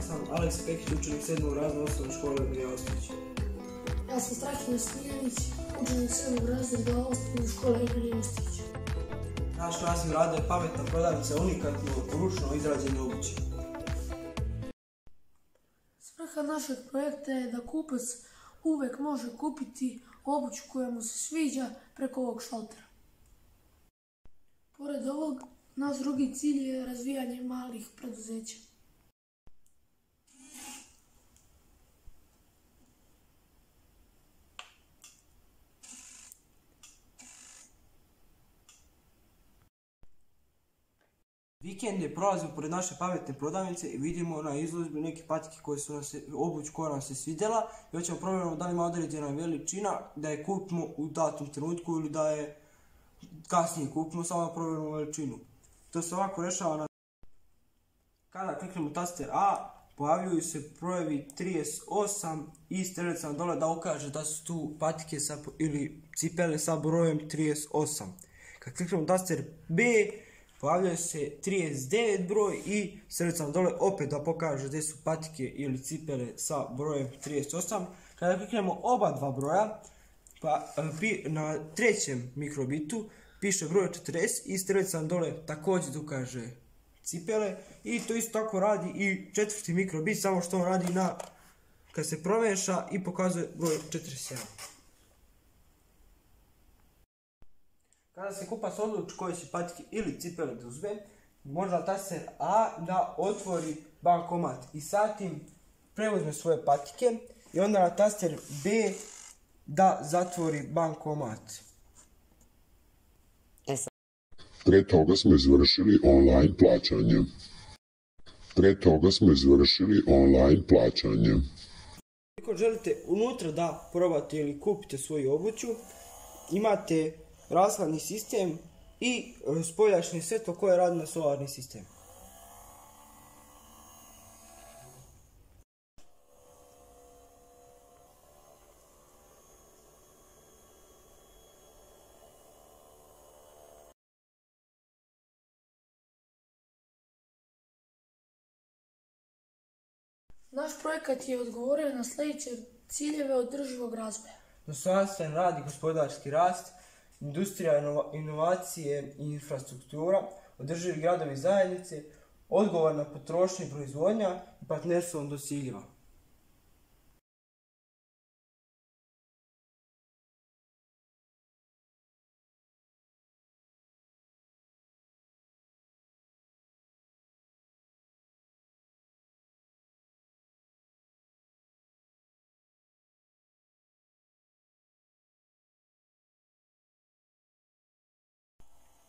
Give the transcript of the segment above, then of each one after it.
sam Aleks Pekić, učenik 7. razreda osnovne škole Ilija Ostojić. Ja sam Strahinja Smiljanić, učenik 7. razreda osnovne škole Ilija Ostojić. Naš naziv rada je pametna prodavnica unikatno ručno izrađene obuće. Svrha našeg projekta je da kupac uvek može kupiti obuću koja mu se sviđa preko ovog šaltera. Pored ovog, naš drugi cilj je razvijanje malih preduzeća. Vikende prolazimo pored naše pametne prodavnice i vidimo na izložbi neke patike koje su obuć koja nam se svidjela i hoćemo provjeriti da li ima određena veličina, da je kupimo u datom trenutku ili da je kasnije kupimo, samo da provjerimo veličinu. To se ovako rešava kada kliknemo taster A, pojavljuju se brojevi 38 i strelica nam dole da ukaže da su tu patike ili cipele sa brojem 38. Kad kliknemo taster B, pojavljaju se 39 broj i strelica nam dole opet da pokaže gdje su patike ili cipele sa brojem 38. Kada kliknemo oba dva broja, na trećem mikrobitu piše broj 40 i strelica nam dole također da ukaže cipele i to isto tako radi i četvrti mikrobit, samo što on radi kad se promeša i pokazuje broj 47. Kada se kupac odluči koje će patike ili cipele da uzme, može taster A da otvori bankomat i zatim preuzme svoje patike i onda na taster B da zatvori bankomat. Pre toga smo izvršili online plaćanje. Ako želite unutra da probate ili kupite svoju obuću, imate rashladni sistem i spoljašnje svetlo koje radi na solarni sistem. Naš projekat je odgovorio na sljedeće ciljeve održivog razvoja. Dostojanstven rad i gospodarski rast, industrija, inovacije i infrastruktura, održivi gradovi zajednice, odgovorna potrošnja i proizvodnja i partnerstvo do ciljeva.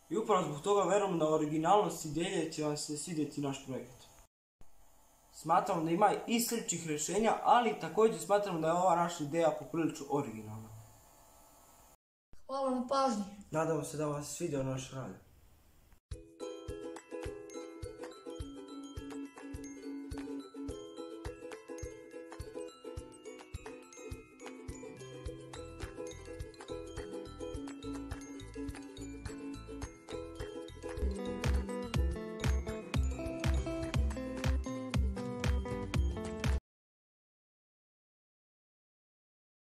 I upravo zbog toga verujem na originalnost ideje će vam se svidjeti naš projekat. Smatramo da ima i sličnih rješenja, ali također smatramo da je ova naša ideja poprilično originalna. Hvala na pažnji. Nadamo se da vam se svidio naš rad.